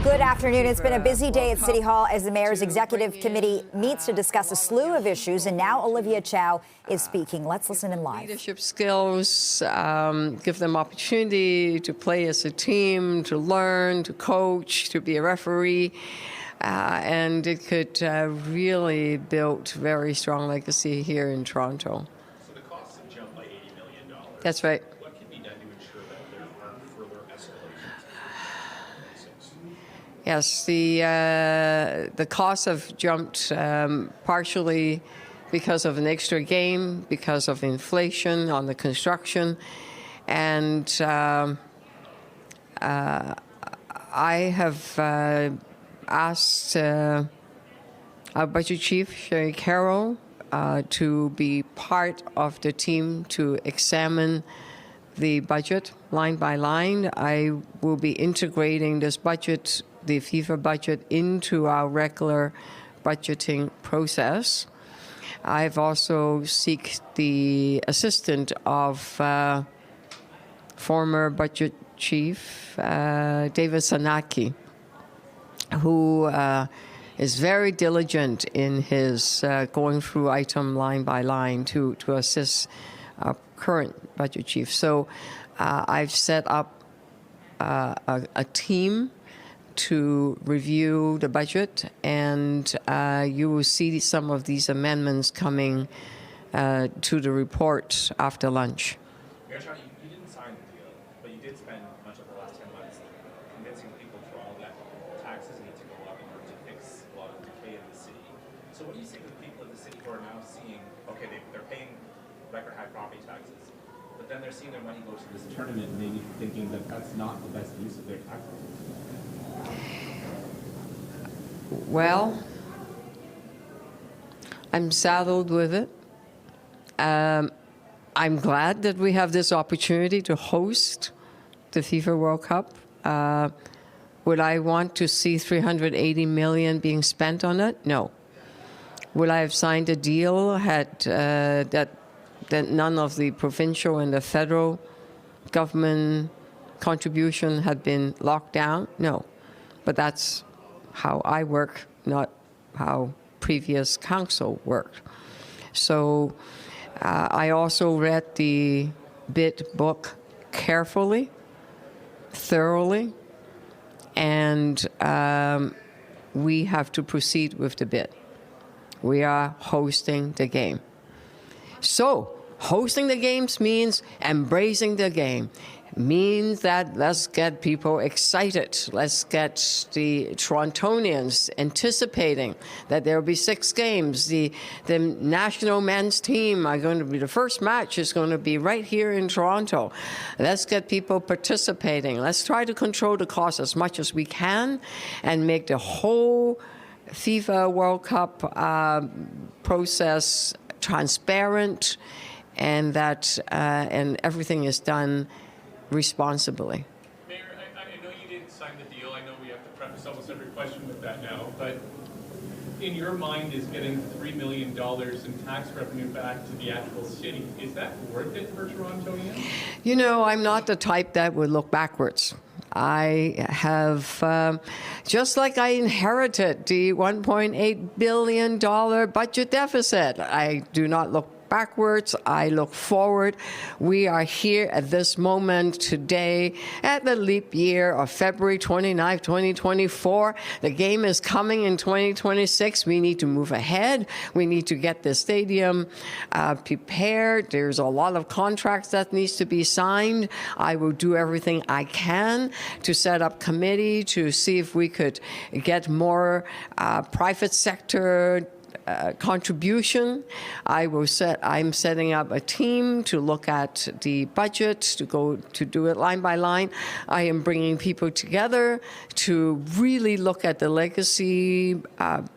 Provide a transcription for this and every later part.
Good afternoon. It's been a busy day at City Hall as the Mayor's Executive Committee meets to discuss a slew of issues, and now Olivia Chow is speaking. Let's listen in live. Leadership skills, give them opportunity to play as a team, to learn, to coach, to be a referee, and it could really build very strong legacy here in Toronto. So the costs have jumped by $80 million. That's right. What can be done to ensure that there aren't further escalations? Yes, the costs have jumped partially because of an extra game, because of inflation on the construction, and I have asked our budget chief, Sherry Carroll, to be part of the team to examine the budget line by line. I will be integrating this budget, the FIFA budget, into our regular budgeting process. I've also sought the assistance of former budget chief David Sanaki, who is very diligent in his going through item line by line to assist our current budget chief. So I've set up a team to review the budget, and you will see some of these amendments coming to the report after lunch. Mayor Chow, you didn't sign the deal, but you did spend much of the last 10 months convincing people in Toronto that taxes need to go up in order to fix a lot of decay in the city. So what do you say to the people in the city who are now seeing, okay, they're paying record high property taxes, but then they're seeing their money go to this tournament and maybe thinking that that's not the best use of their taxes? Well, I'm saddled with it. I'm glad that we have this opportunity to host the FIFA World Cup. Would I want to see $380 million being spent on it? No. Would I have signed a deal had that none of the provincial and the federal government contribution had been locked down? No. But that's how I work, not how previous council worked. So I also read the bid book carefully, thoroughly, and we have to proceed with the bid. We are hosting the game. So hosting the games means embracing the game. Means that let's get people excited. Let's get the Torontonians anticipating that there will be 6 games. The national men's team are going to be, the first match is going to be right here in Toronto. Let's get people participating. Let's try to control the cost as much as we can and make the whole FIFA World Cup process transparent, and that and everything is done responsibly. Mayor, I know you didn't sign the deal. I know we have to preface almost every question with that now, but in your mind, is getting $3 million in tax revenue back to the actual city, is that worth it for Torontonians? You know, I'm not the type that would look backwards. I have, just like I inherited the $1.8 billion budget deficit, I do not look backwards, I look forward. We are here at this moment today at the leap year of February 29, 2024. The game is coming in 2026. We need to move ahead. We need to get the stadium prepared. There's a lot of contracts that needs to be signed. I will do everything I can to set up committee to see if we could get more private sector contribution. I'm setting up a team to look at the budget, to do it line by line. I am bringing people together to really look at the legacy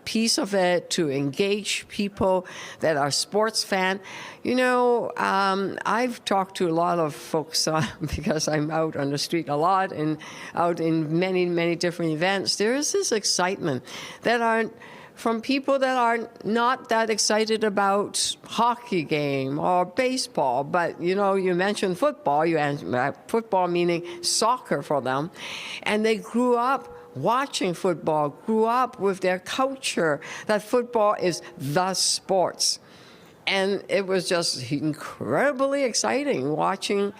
piece of it, to engage people that are sports fan. You know, I've talked to a lot of folks because I'm out on the street a lot and out in many, many different events. There is this excitement that from people that are not that excited about hockey game or baseball, but you mentioned football, football meaning soccer for them, and they grew up watching football, grew up with their culture that football is the sports. And it was just incredibly exciting watching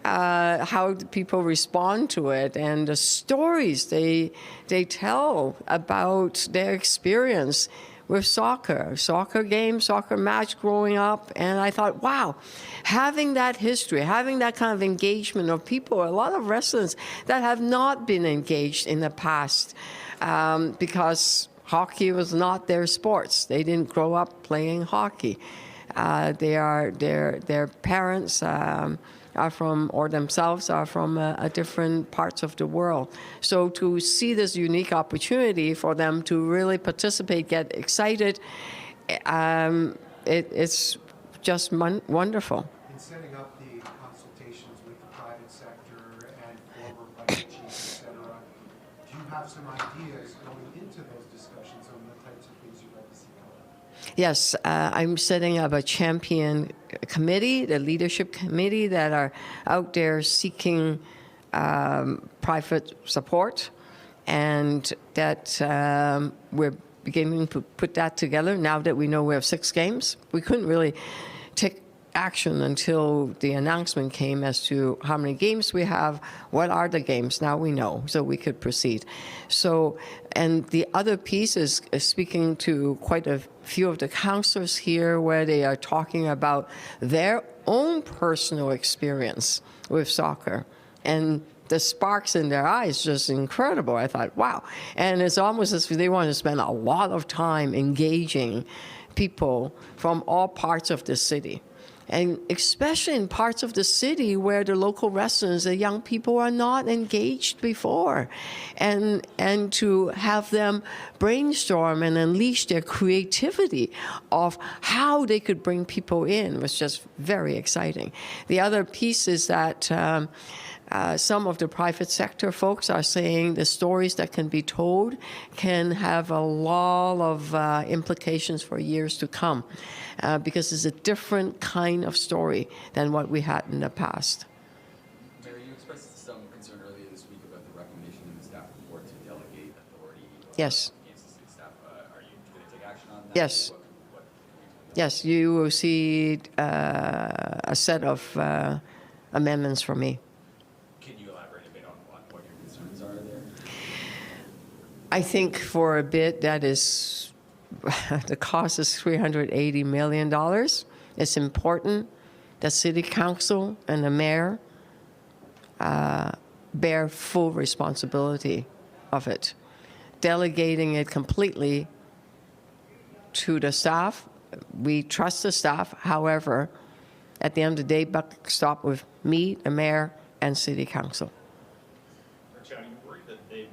how people respond to it and the stories they tell about their experience with soccer game, soccer match growing up. And I thought, wow, having that history, having that kind of engagement of people, a lot of residents that have not been engaged in the past because hockey was not their sports. They didn't grow up playing hockey. Their parents are from, or themselves are from different parts of the world. So to see this unique opportunity for them to really participate, get excited, it's just wonderful. In setting up the consultations with the private sector and former budget chiefs, et cetera, do you have some ideas going into those discussions on the types of things you'd like to see come up? Yes, I'm setting up a champion committee, the leadership committee that are out there seeking private support, and that we're beginning to put that together now that we know we have 6 games. We couldn't really take action until the announcement came as to how many games we have, what are the games. Now we know, so we could proceed. So, and the other piece is speaking to quite a few of the councillors here where they are talking about their own personal experience with soccer. And the sparks in their eyes just incredible. I thought, wow. And it's almost as if they want to spend a lot of time engaging people from all parts of the city. And especially in parts of the city where the local residents, the young people, are not engaged before. And to have them brainstorm and unleash their creativity of how they could bring people in was just very exciting. The other piece is that some of the private sector folks are saying the stories that can be told can have a lot of implications for years to come because it's a different kind of story than what we had in the past. Mayor, you expressed some concern earlier this week about the recommendation in the staff report to delegate authority Yes. against the city staff. Are you going to take action on that? Yes. What Yes, you will see a set of amendments from me. Can you elaborate a bit on what your concerns are there? I think for a bit that is, the cost is $380 million. It's important that City Council and the Mayor bear full responsibility of it. Delegating it completely to the staff, we trust the staff. However, at the end of the day, buck stop with me, the Mayor, and City Council. Chow, you worry that they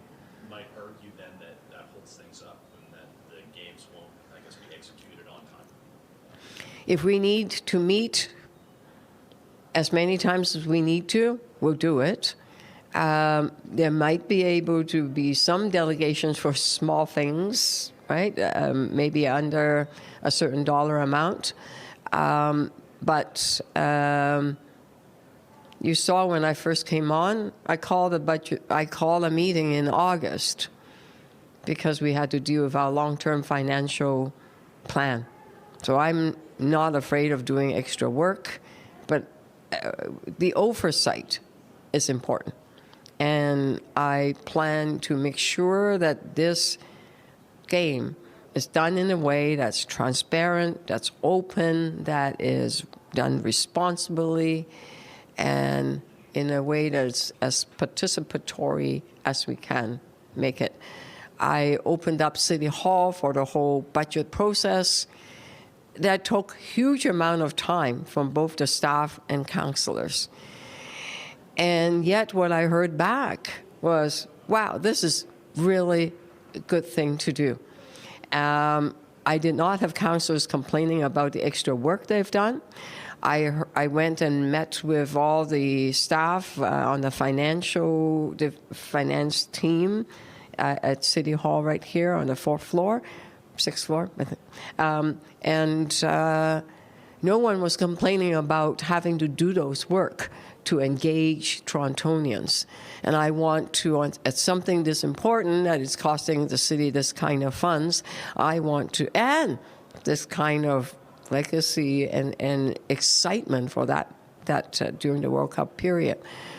might argue then that holds things up and that the games won't, I guess, be executed on time? If we need to meet as many times as we need to, we'll do it. There might be able to be some delegations for small things, right? Maybe under a certain dollar amount. But you saw when I first came on, I called a meeting in August because we had to deal with our long-term financial plan. So I'm not afraid of doing extra work, but the oversight is important. And I plan to make sure that this game is done in a way that's transparent, that's open, that is done responsibly, and in a way that's as participatory as we can make it. I opened up City Hall for the whole budget process. That took a huge amount of time from both the staff and councillors. And yet what I heard back was, wow, this is really a good thing to do. I did not have councillors complaining about the extra work they've done. I went and met with all the staff on the finance team at City Hall right here on the 4th floor. 6th floor, I think. No one was complaining about having to do those work to engage Torontonians. And I want to, at something this important that is costing the city this kind of funds, I want to add this kind of legacy and excitement for that during the World Cup period,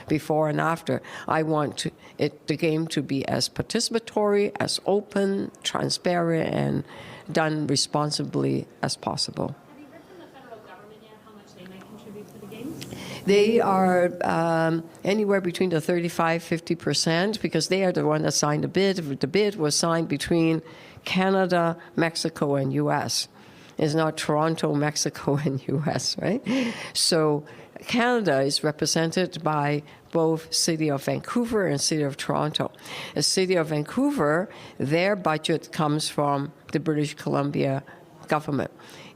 before and after. I want the game to be as participatory, as open, transparent, and done responsibly as possible. Have you heard from the federal government yet how much they might contribute to the games? They are anywhere between the 35-50%, because they are the one that signed the bid. The bid was signed between Canada, Mexico, and U.S. It's not Toronto, Mexico, and U.S., right? So Canada is represented by both City of Vancouver and City of Toronto. The City of Vancouver, their budget comes from the British Columbia government.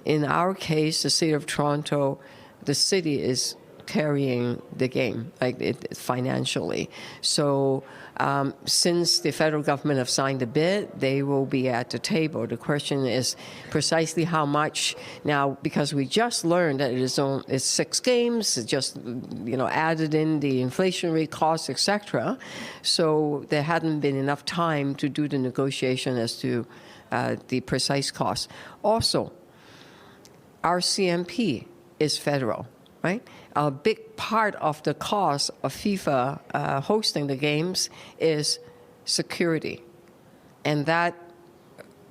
In our case, the City of Toronto, the city is carrying the game, financially. So since the federal government have signed the bid, they will be at the table. The question is precisely how much. Now, because we just learned that it's 6 games, it's just added in the inflationary costs, etc. So there hadn't been enough time to do the negotiation as to the precise cost. Also, our CMP is federal, right? A big part of the cost of FIFA hosting the games is security. And that,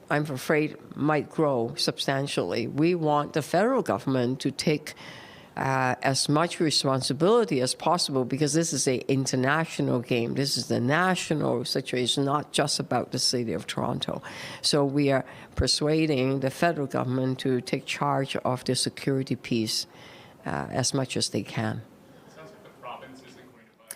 I'm afraid, might grow substantially. We want the federal government to take as much responsibility as possible, because this is an international game. This is the national situation, not just about the City of Toronto. So we are persuading the federal government to take charge of the security piece as much as they can. Sounds like the province isn't going to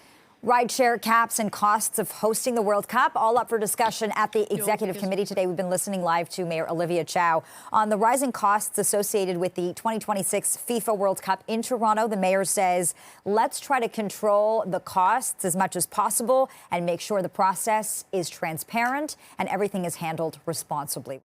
buy. Rideshare caps and costs of hosting the World Cup, all up for discussion at the Executive Committee today. We've been listening live to Mayor Olivia Chow on the rising costs associated with the 2026 FIFA World Cup in Toronto. The mayor says, let's try to control the costs as much as possible and make sure the process is transparent and everything is handled responsibly.